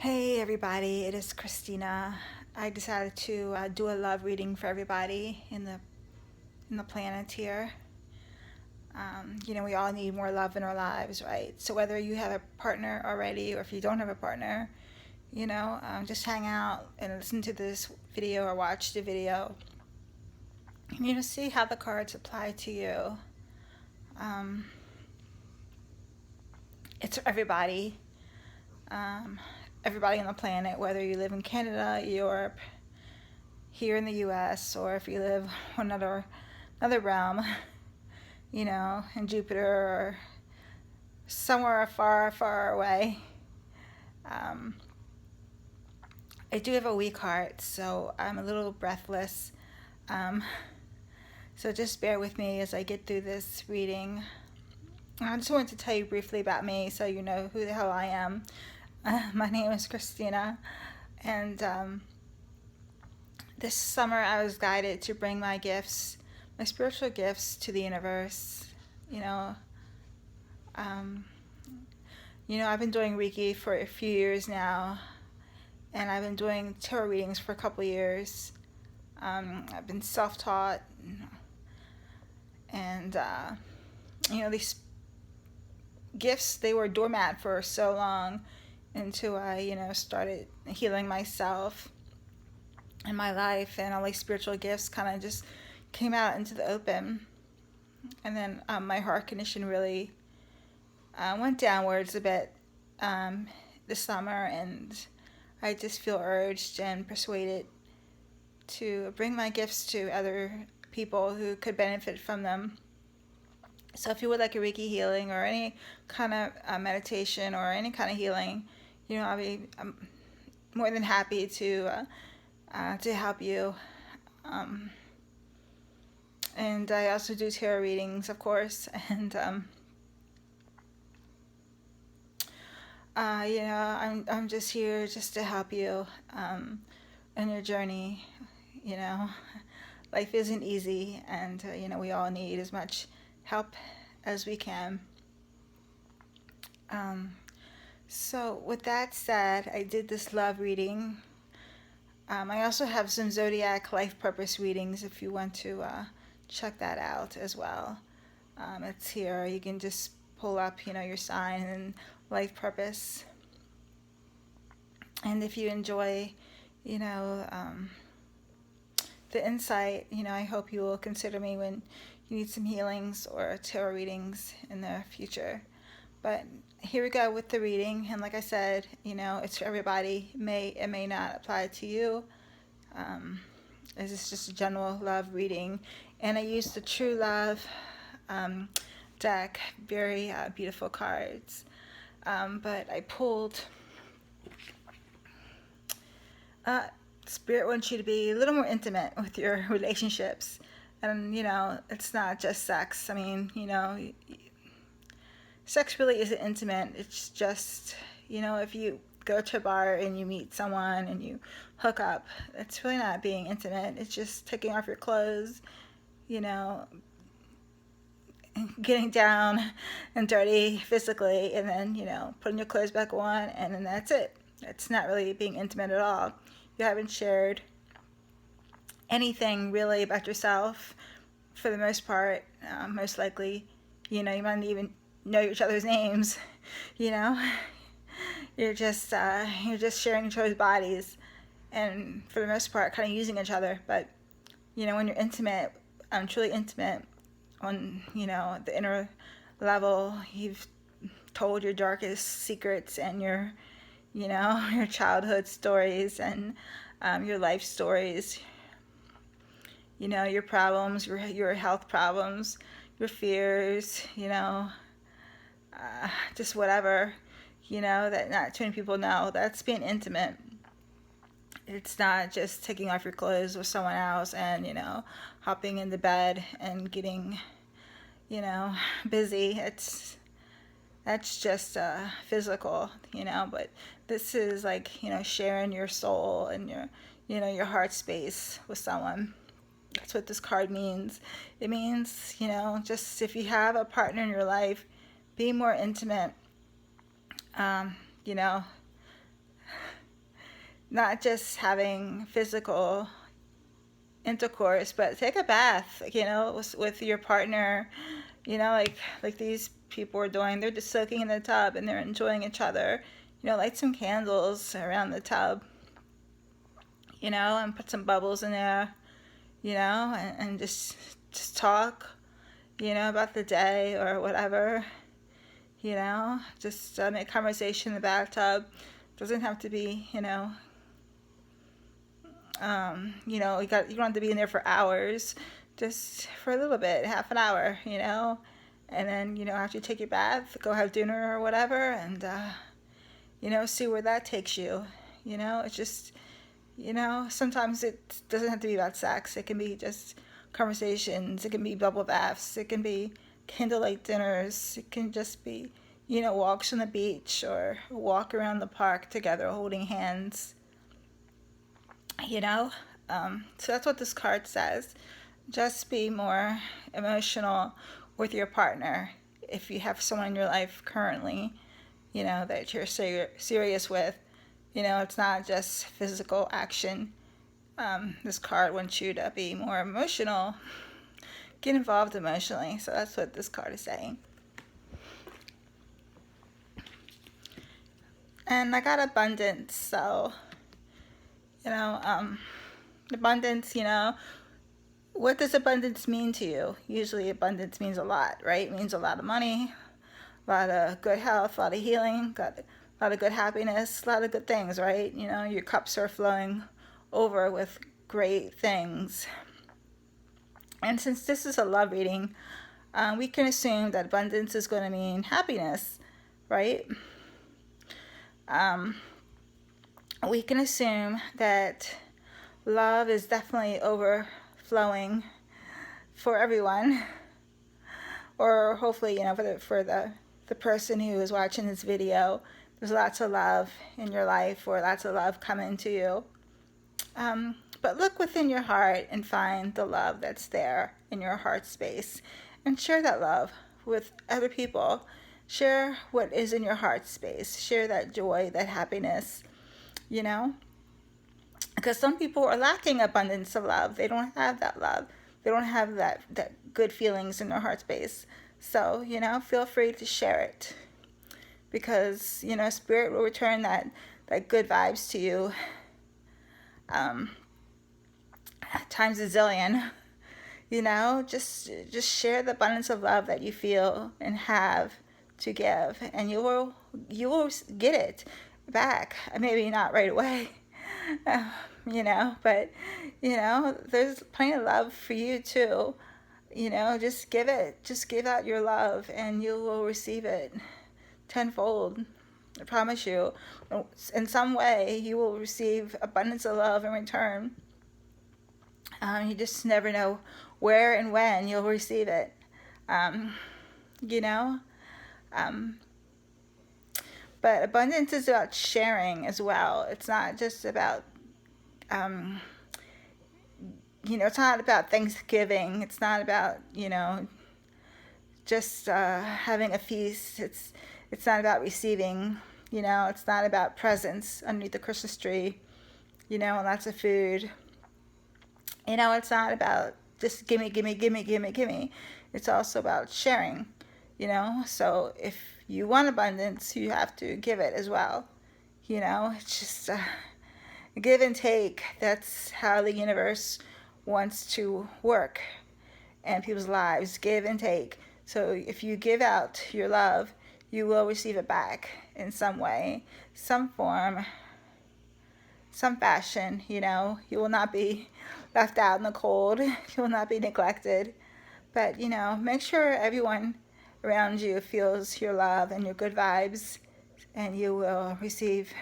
Hey everybody, it is Christina. I decided to do a love reading for everybody in the planet here. We all need more love in our lives, right? So whether you have a partner already or if you don't have a partner, just hang out and listen to this video or watch the video. See how the cards apply to you. Um, it's for everybody, um, everybody on the planet, whether you live in Canada, Europe, here in the U.S., or if you live in another realm, in Jupiter or somewhere far, far away. Um, I do have a weak heart, so I'm a little breathless. Um, so just bear with me as I get through this reading. I just wanted to tell you briefly about me so you know who the hell I am. My name is Christina, and this summer I was guided to bring my gifts, my spiritual gifts, to the universe. You know, um, I've been doing Reiki for a few years now, and I've been doing tarot readings for a couple years. I've been self-taught, and these gifts, they were doormat for so long until I, started healing myself in my life, and all these spiritual gifts kind of just came out into the open. And then my heart condition really went downwards a bit this summer, and I just feel urged and persuaded to bring my gifts to other people who could benefit from them. So if you would like a Reiki healing or any kind of meditation or any kind of healing, I'm more than happy to help you. And I also do tarot readings, of course, and I'm just here just to help you in your journey. You know, life isn't easy, and we all need as much help as we can. So with that said, I did this love reading. I also have some zodiac life purpose readings if you want to check that out as well. It's here. You can just pull up, your sign and life purpose. And if you enjoy, the insight, I hope you will consider me when you need some healings or tarot readings in the future. But here we go with the reading, and like I said, it's for everybody. It may not apply to you. This is just a general love reading, and I used the True Love deck. Very beautiful cards, but I pulled. Spirit wants you to be a little more intimate with your relationships, and it's not just sex. I mean, sex really isn't intimate. It's just, if you go to a bar and you meet someone and you hook up, it's really not being intimate. It's just taking off your clothes, getting down and dirty physically, and then, putting your clothes back on, and then that's it. It's not really being intimate at all. You haven't shared anything really about yourself for the most part. Most likely, you might not even know each other's names. You're just sharing each other's bodies, and for the most part, kind of using each other. But when you're intimate, truly intimate, on the inner level, you've told your darkest secrets and your your childhood stories and your life stories. Your problems, your health problems, your fears. Just whatever, that not too many people know. That's being intimate. It's not just taking off your clothes with someone else and, hopping in the bed and getting, busy. That's just physical, but this is like, sharing your soul and your heart space with someone. That's what this card means. It means, just if you have a partner in your life, be more intimate. Um, you know, not just having physical intercourse, but take a bath, with your partner, like these people are doing. They're just soaking in the tub and they're enjoying each other. Light some candles around the tub, and put some bubbles in there, and just talk, about the day or whatever, just make conversation in the bathtub. Doesn't have to be, you don't have to be in there for hours, just for a little bit, half an hour, and then, after you take your bath, go have dinner or whatever, and, see where that takes you. It's just, sometimes it doesn't have to be about sex. It can be just conversations. It can be bubble baths. It can be candlelight dinners. It can just be, walks on the beach or a walk around the park together holding hands. So that's what this card says. Just be more emotional with your partner. If you have someone in your life currently, that you're serious with, it's not just physical action. This card wants you to be more emotional, get involved emotionally. So that's what this card is saying. And I got abundance, so, abundance, what does abundance mean to you? Usually abundance means a lot, right? It means a lot of money, a lot of good health, a lot of healing, a lot of good happiness, a lot of good things, right? Your cups are flowing over with great things. And since this is a love reading, we can assume that abundance is going to mean happiness, right? We can assume that love is definitely overflowing for everyone, or hopefully, for the person who is watching this video, there's lots of love in your life, or lots of love coming to you. But look within your heart and find the love that's there in your heart space, and share that love with other people. Share what is in your heart space. Share that joy, that happiness, because some people are lacking abundance of love. They don't have that love. They don't have that good feelings in their heart space. So, feel free to share it, because, Spirit will return that good vibes to you times a zillion. Just share the abundance of love that you feel and have to give, and you will get it back. Maybe not right away, but there's plenty of love for you too. Just give it. Just give out your love, and you will receive it tenfold. I promise you. In some way, you will receive abundance of love in return. You just never know where and when you'll receive it. But abundance is about sharing as well. It's not just about, it's not about Thanksgiving. It's not about, just having a feast. It's not about receiving. It's not about presents underneath the Christmas tree, and lots of food. It's not about just gimme, gimme, gimme, gimme, gimme. It's also about sharing, So if you want abundance, you have to give it as well. It's just give and take. That's how the universe wants to work in people's lives. Give and take. So if you give out your love, you will receive it back in some way, some form, some fashion. You will not be left out in the cold. You will not be neglected. But, make sure everyone around you feels your love and your good vibes, and you will receive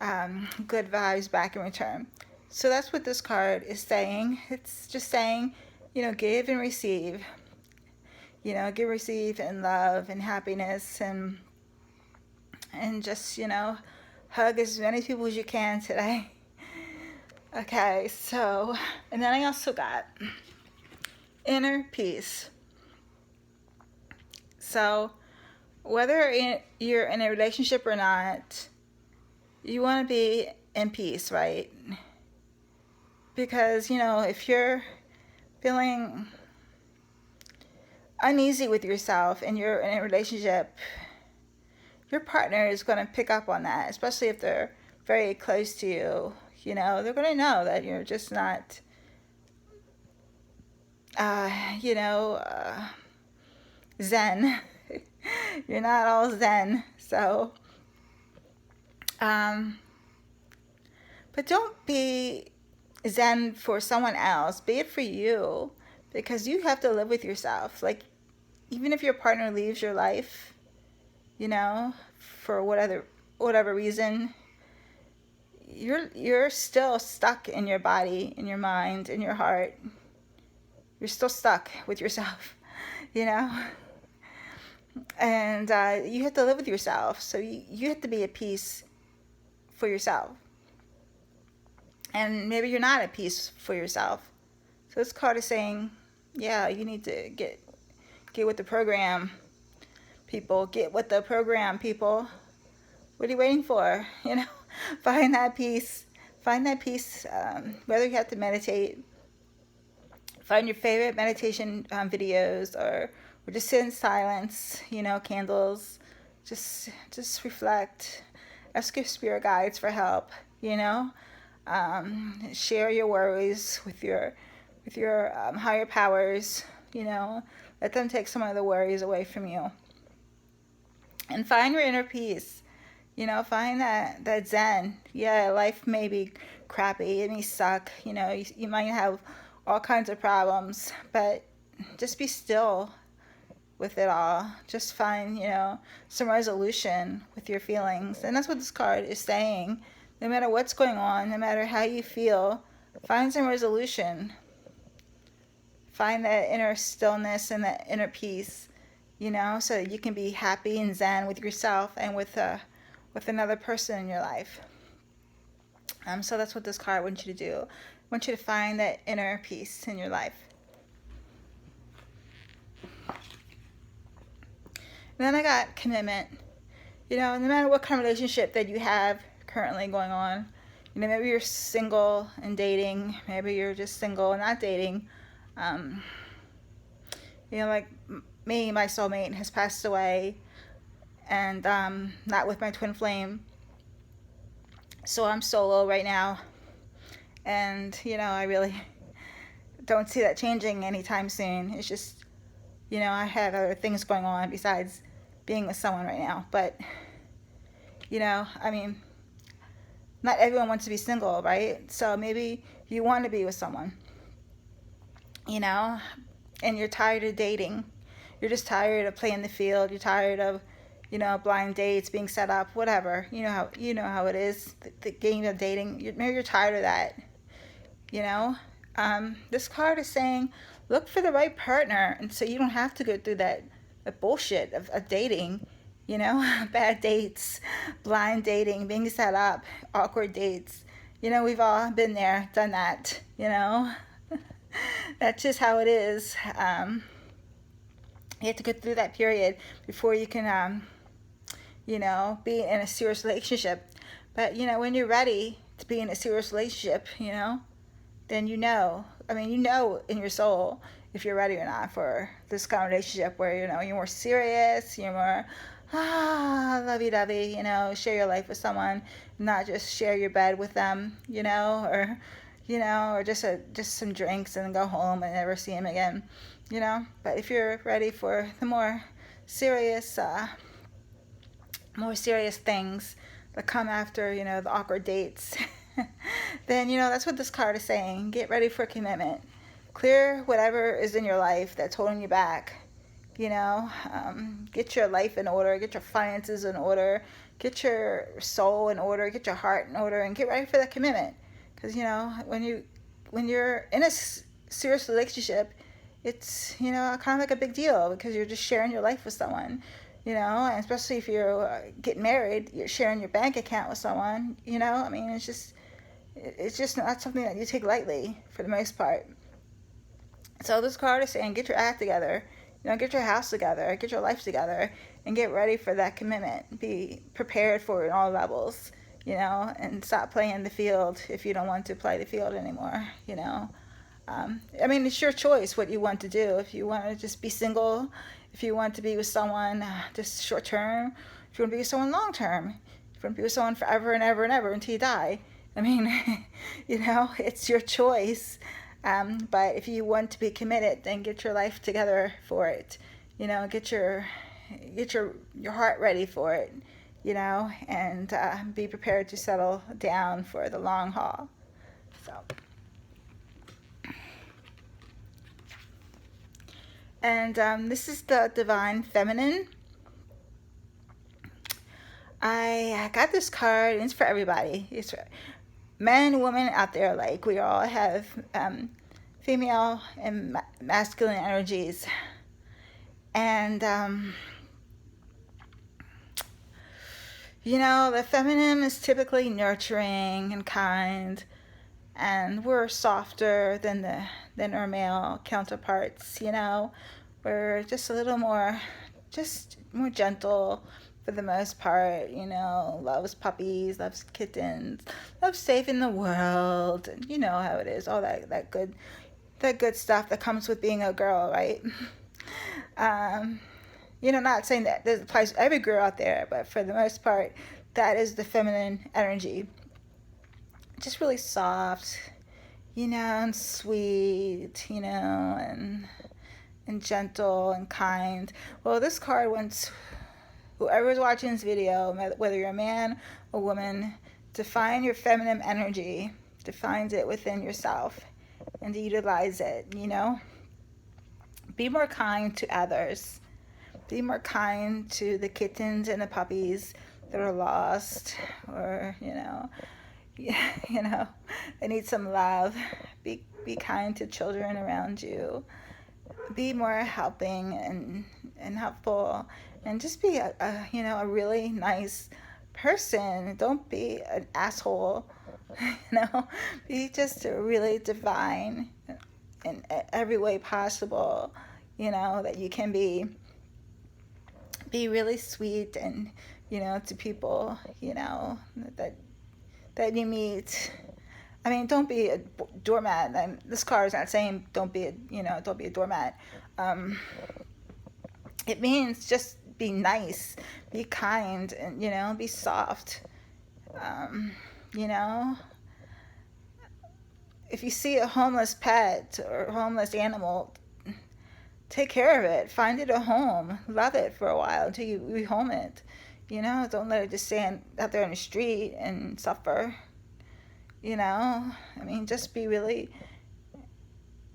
good vibes back in return. So that's what this card is saying. It's just saying, give and receive. Give, receive, and love and happiness, and just, hug as many people as you can today. Okay, so, and then I also got inner peace. So, whether you're in a relationship or not, you want to be in peace, right? Because, if you're feeling uneasy with yourself and you're in a relationship, your partner is going to pick up on that, especially if they're very close to you. They're going to know that you're just not, zen. You're not all zen. So, but don't be zen for someone else. Be it for you, because you have to live with yourself. Like, even if your partner leaves your life, for whatever reason, you're still stuck in your body, in your mind, in your heart. You're still stuck with yourself, and you have to live with yourself. So you have to be at peace for yourself. And maybe you're not at peace for yourself. So this card is saying, yeah, you need to get with the program, people. Get with the program, people. What are you waiting for? Find that peace. Find that peace. Whether you have to meditate, find your favorite meditation videos, or just sit in silence. Candles. Just reflect. Ask your spirit guides for help. Share your worries with your higher powers. Let them take some of the worries away from you. And find your inner peace. Find that zen. Yeah, life may be crappy. It may suck. You might have all kinds of problems, but just be still with it all. Just find, some resolution with your feelings. And that's what this card is saying. No matter what's going on, no matter how you feel, find some resolution. Find that inner stillness and that inner peace, so that you can be happy and zen with yourself and with another person in your life. So that's what this card wants you to do. I want you to find that inner peace in your life. And then I got commitment. No matter what kind of relationship that you have currently going on, maybe you're single and dating, maybe you're just single and not dating. Like me, my soulmate has passed away, and not with my twin flame. So I'm solo right now, and I really don't see that changing anytime soon. It's just, I have other things going on besides being with someone right now. But not everyone wants to be single, right? So maybe you want to be with someone, and you're tired of dating. You're just tired of playing the field. You're tired of, blind dates being set up, whatever. You know how it is, the game of dating. Maybe you're tired of that. This card is saying, look for the right partner, and so you don't have to go through that bullshit of dating. Bad dates, blind dating, being set up, awkward dates. We've all been there, done that. That's just how it is. You have to go through that period before you can, be in a serious relationship. But, when you're ready to be in a serious relationship, then in your soul if you're ready or not for this kind of relationship where, you're more serious, you're more, lovey-dovey, share your life with someone, not just share your bed with them, or just some drinks and then go home and never see him again, But if you're ready for the more serious things that come after, the awkward dates, then, that's what this card is saying. Get ready for commitment. Clear whatever is in your life that's holding you back. Get your life in order, get your finances in order, get your soul in order, get your heart in order, and get ready for that commitment. Because, when you're in a serious relationship, it's, kind of like a big deal because you're just sharing your life with someone, and especially if you're getting married, you're sharing your bank account with someone, it's just not something that you take lightly for the most part. So this card is saying, get your act together, get your house together, get your life together, and get ready for that commitment. Be prepared for it in all levels, and stop playing the field if you don't want to play the field anymore. I mean, it's your choice what you want to do. If you want to just be single, if you want to be with someone just short term, if you want to be with someone long term, if you want to be with someone forever and ever and ever until you die. I mean, it's your choice. But if you want to be committed, then get your life together for it. Get your heart ready for it. And be prepared to settle down for the long haul. So. And this is the Divine Feminine. I got this card, and it's for everybody. It's for men and women out there. Like, we all have female and masculine energies. And, the feminine is typically nurturing and kind. And we're softer than our male counterparts, We're just a little more gentle for the most part, loves puppies, loves kittens, loves saving the world, and you know how it is, all that good stuff that comes with being a girl, right? Not saying that this applies to every girl out there, but for the most part, that is the feminine energy. Just really soft, and sweet, and gentle and kind. Well, this card wants whoever's watching this video, whether you're a man or woman, to find your feminine energy, to find it within yourself, and to utilize it, Be more kind to others. Be more kind to the kittens and the puppies that are lost, or, they need some love. Be kind to children around you. Be more helping and helpful, and just be a really nice person. Don't be an asshole. Be just really divine in every way possible. That you can be really sweet and to people that you meet. I mean, don't be a doormat. This card is not saying don't be a doormat. It means just be nice, be kind, and be soft. If you see a homeless pet or a homeless animal, take care of it. Find it a home. Love it for a while until you rehome it. Don't let it just stand out there on the street and suffer. Just be really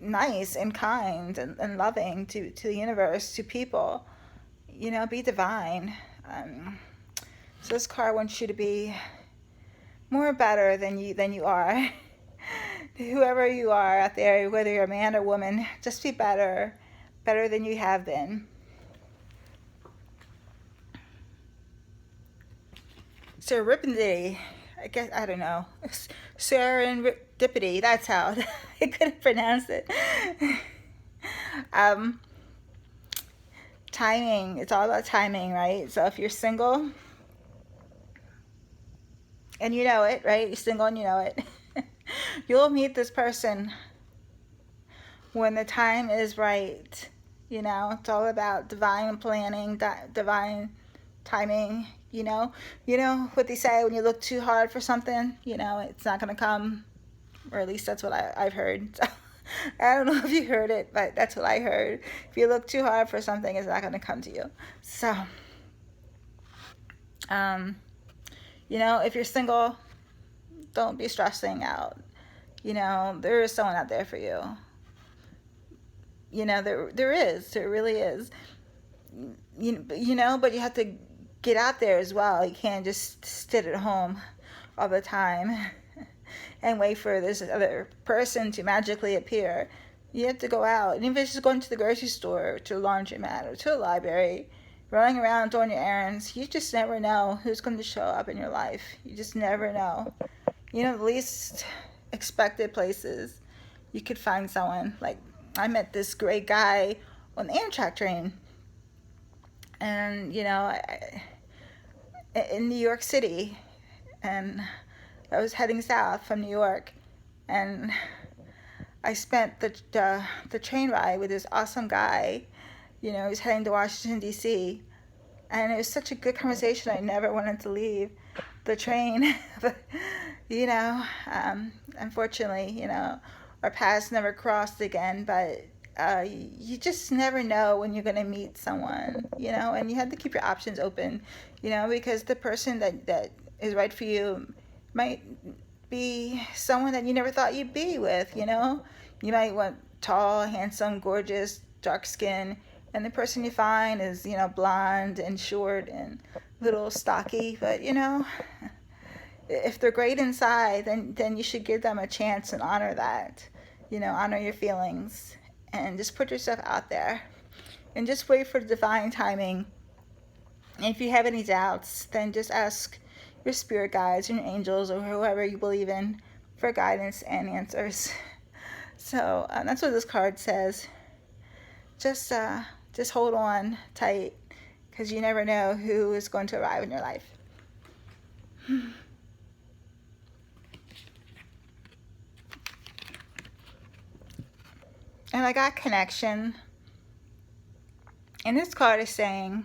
nice and kind and loving to the universe, to people. Be divine. So this card wants you to be more better than you are. Whoever you are out there, whether you're a man or woman, just be better than you have been. Serendipity, I don't know. Serendipity, that's how. I couldn't pronounce it. Timing, it's all about timing, right? So if you're single, and you know it, right? You're single and you know it. You'll meet this person when the time is right. It's all about divine planning, divine timing. You know what they say, when you look too hard for something, it's not going to come, or at least that's what I've heard. So, I don't know if you heard it, but that's what I heard. If you look too hard for something, it's not going to come to you. So, if you're single, don't be stressing out. There is someone out there for you. There really is. But you have to get out there as well. You can't just sit at home all the time and wait for this other person to magically appear. You have to go out. And even if it's just going to the grocery store, to a laundromat, or to a library, running around doing your errands, you just never know who's going to show up in your life. You just never know. The least expected places, you could find someone. Like, I met this great guy on the Amtrak train. And, in New York City. and I was heading south from New York, and I spent the train ride with this awesome guy. You know, he's heading to Washington D.C., and it was such a good conversation. I never wanted to leave the train, but you know, unfortunately, you know, our paths never crossed again. But you just never know when you're gonna meet someone, you know, and you have to keep your options open, you know, because the person that is right for you might be someone that you never thought you'd be with, you know. You might want tall, handsome, gorgeous, dark skin, and the person you find is, you know, blonde and short and little stocky, but you know, if they're great inside, then you should give them a chance and honor that, you know, honor your feelings and just put yourself out there and just wait for the divine timing. And if you have any doubts, then just ask your spirit guides and your angels or whoever you believe in for guidance and answers. So that's what this card says. Just hold on tight, because you never know who is going to arrive in your life. And I got connection. And this card is saying,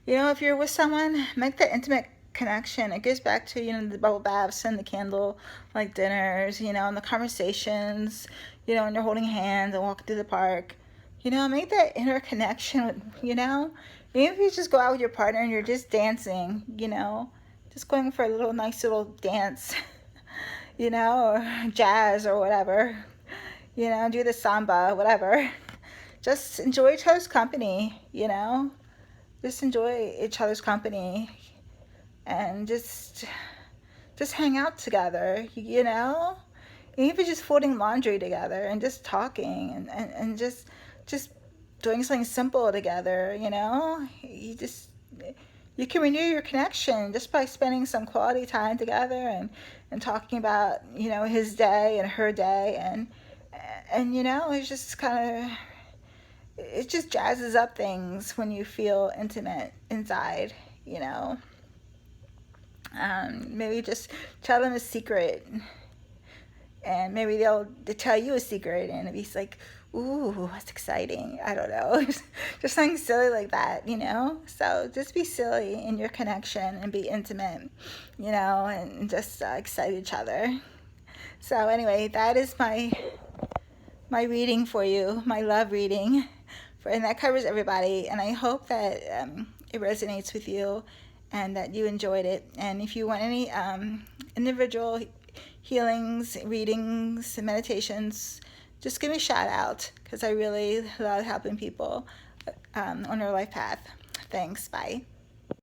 you know, if you're with someone, make that intimate connection. It goes back to, you know, the bubble baths and the candle like dinners, you know, and the conversations, you know, and you're holding hands and walking through the park. You know, make that inner connection with, you know, even if you just go out with your partner and you're just dancing, you know, just going for a little nice little dance, you know, or jazz or whatever, you know, do the samba, whatever. Just enjoy each other's company, you know, just enjoy each other's company and just hang out together, you know, even just folding laundry together and just talking and just doing something simple together, you know. You can renew your connection just by spending some quality time together and talking about, you know, his day and her day, and you know, it's just kind of, it just jazzes up things when you feel intimate inside, you know. Maybe just tell them a secret, and maybe they'll tell you a secret, and it'll be like, ooh, that's exciting. I don't know. Just something silly like that, you know? So just be silly in your connection and be intimate, you know, and just excite each other. So anyway, that is my reading for you, my love reading. And that covers everybody. And I hope that it resonates with you and that you enjoyed it. And if you want any individual healings, readings, meditations, just give me a shout out, because I really love helping people on their life path. Thanks. Bye.